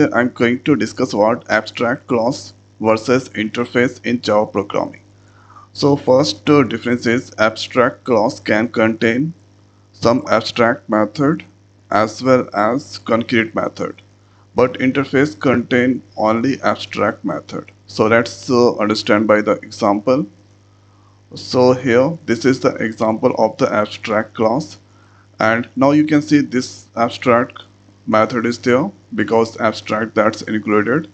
I'm going to discuss about abstract class versus interface in Java programming. So first difference is abstract class can contain some abstract method as well as concrete method, but interface contain only abstract method. So let's understand by the example. So here this is the example of the abstract class, and now you can see this abstract method is there because abstract that's included,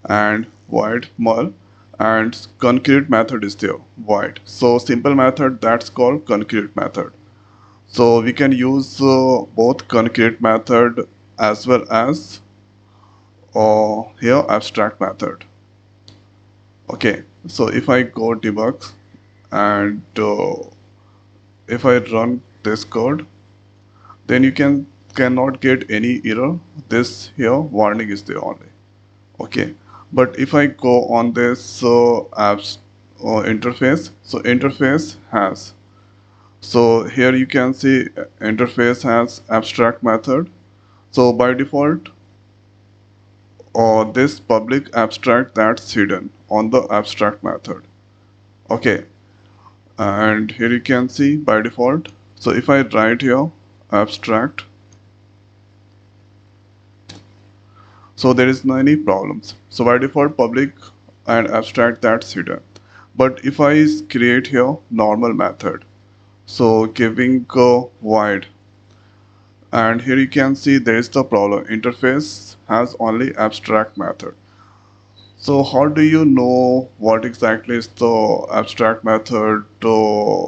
and void null, and concrete method is there void. So simple method that's called concrete method. So we can use both concrete method as well as here abstract method. Okay, so if I go debug and if I run this code, then you cannot get any error. This here warning is there only. Okay, but if I go on this apps interface, so interface has, so here you can see interface has abstract method. So by default this public abstract that's hidden on the abstract method. Okay, and here you can see by default, so if I write here abstract, so there is no any problems. So by default public and abstract that's hidden. But if I create here normal method, so giving void, and here you can see there is the problem, interface has only abstract method. So how do you know what exactly is the abstract method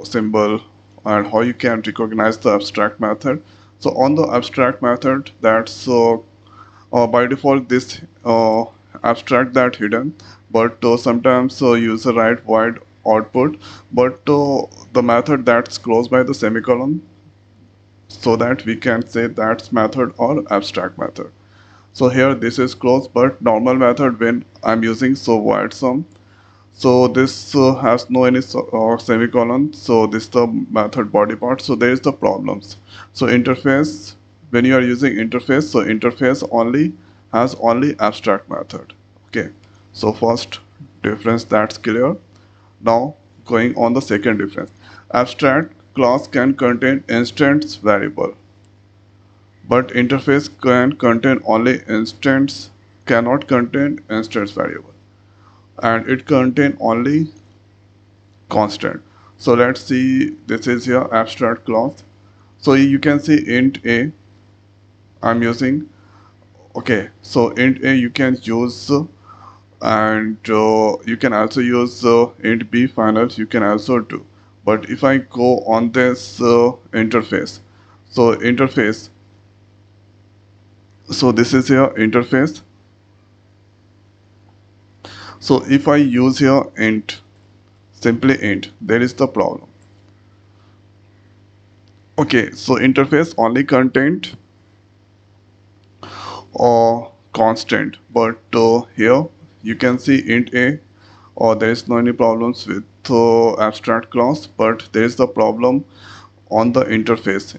symbol, and how you can recognize the abstract method? So on the abstract method, that's by default this abstract that hidden, but sometimes user write void output, but the method that's closed by the semicolon, so that we can say that's method or abstract method. So here this is closed, but normal method when I'm using so void sum, so this has no any semicolon, so this is the method body part, so there is the problems. So interface, when you are using interface, so interface only has only abstract method. Okay, so first difference that's clear. Now going on the second difference, abstract class can contain instance variable, but interface can contain only instance, cannot contain instance variable, and it contain only constant. So let's see, this is your abstract class. So you can see int a I'm using. Okay, so int a you can use, and you can also use int b finals, you can also do. But if I go on this interface, so interface, so this is your interface. So if I use here int, simply int, there is the problem. Okay, so interface only contained or constant, but here you can see int a, or there is no any problems with abstract class, but there is the problem on the interface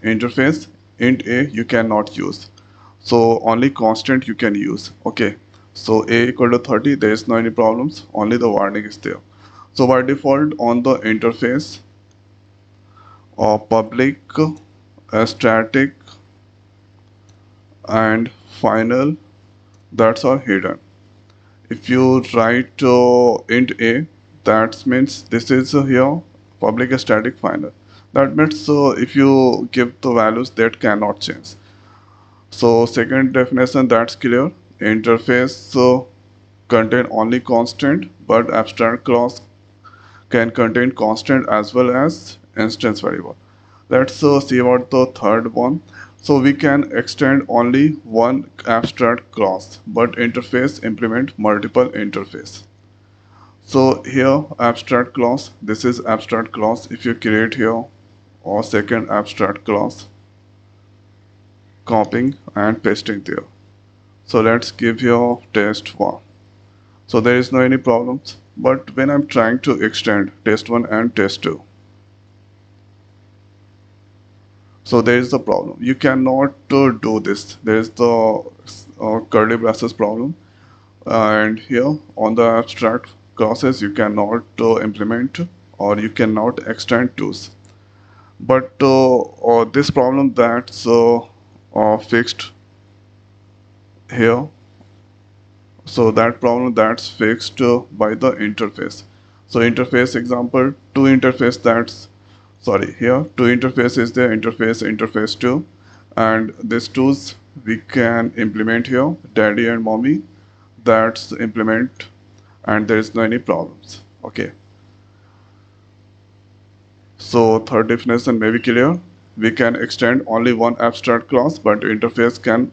int a you cannot use, so only constant you can use. Okay, so a equal to 30, there is no any problems, only the warning is there. So by default on the interface public, static, and final, that's are hidden. If you write int a, that means this is here public, static, final. That means if you give the values that cannot change. So second definition that's clear. Interface contain only constant, but abstract class can contain constant as well as instance variable. Let's see about the third one. So we can extend only one abstract class, but interface implement multiple interface. So here abstract class, this is abstract class. If you create here or second abstract class, copying and pasting there. So let's give here test one. So there is no any problems. But when I'm trying to extend test one and test two, so there is the problem. You cannot do this. There is the curly braces problem. And here on the abstract classes you cannot implement or you cannot extend tools. But this problem that's fixed here, so that problem that's fixed by the interface. So interface example, two interface that's sorry here two interface is the interface 2, and these tools we can implement here, daddy and mommy, that's implement, and there is no any problems. Okay, so third definition may be clear. We can extend only one abstract class, but interface can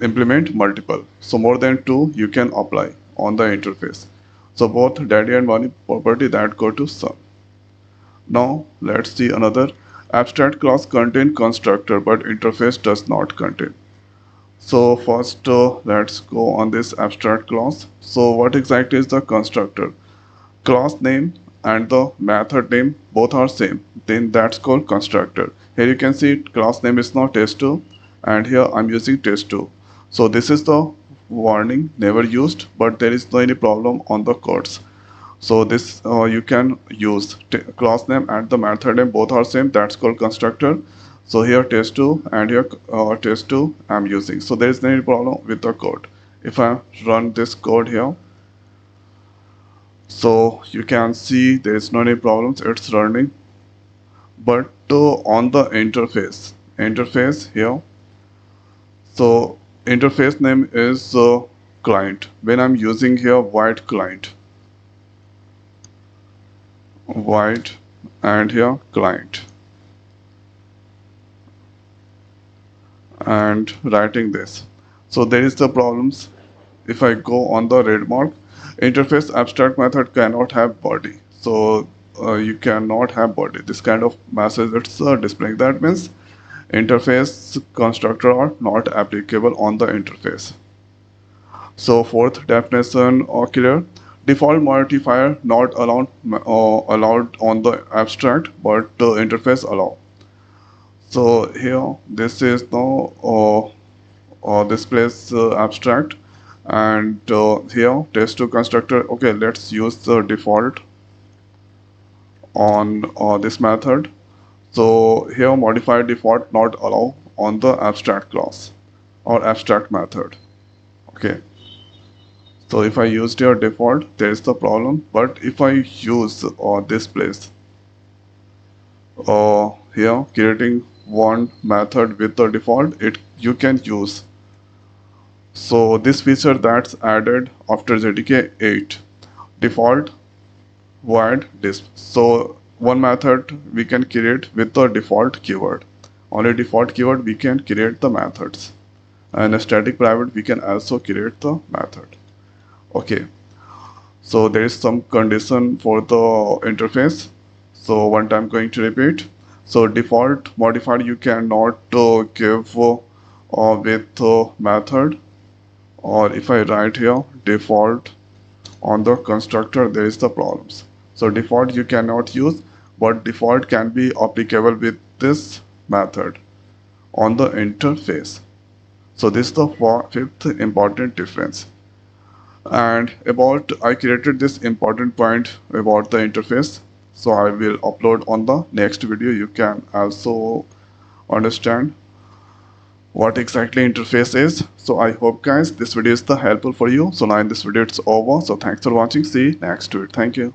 implement multiple. So more than two you can apply on the interface. So both daddy and mommy property that go to sum. Now let's see another. Abstract class contain constructor, but interface does not contain. So first let's go on this abstract class. So what exactly is the constructor? Class name and the method name both are same, then that's called constructor. Here you can see class name is now test2, and here I'm using test2. So this is the warning never used, but there is no any problem on the codes. So this you can use class name and the method name both are same, that's called constructor. So here test2 and here test2 I'm using. So there is no any problem with the code. If I run this code here, so you can see there is no any problems, it's running. But on the interface here, so interface name is client. When I'm using here void client, void, and here client, and writing this, so there is the problems. If I go on the red mark, interface abstract method cannot have body. So you cannot have body, this kind of message it's displaying. That means interface constructor are not applicable on the interface. So fourth definition clear. Default modifier not allowed on the abstract, but interface allow. So here this is now displays abstract, and here test2 constructor. Okay, let's use the default on this method. So here modifier default not allow on the abstract class or abstract method. Okay, so if I used your default, there is the problem. But if I use this place here creating one method with the default, it you can use. So this feature that's added after JDK 8, default void disp. So one method we can create with the default keyword. Only default keyword we can create the methods, and a static private we can also create the method. Okay, so there is some condition for the interface. So one time going to repeat. So default modifier you cannot give with method, or if I write here default on the constructor, there is the problems. So default you cannot use, but default can be applicable with this method on the interface. So this is the fifth important difference. And about I created this important point about the interface, so I will upload on the next video. You can also understand what exactly interface is. So I hope guys this video is the helpful for you. So now in this video it's over. So thanks for watching. See you next week. Thank you.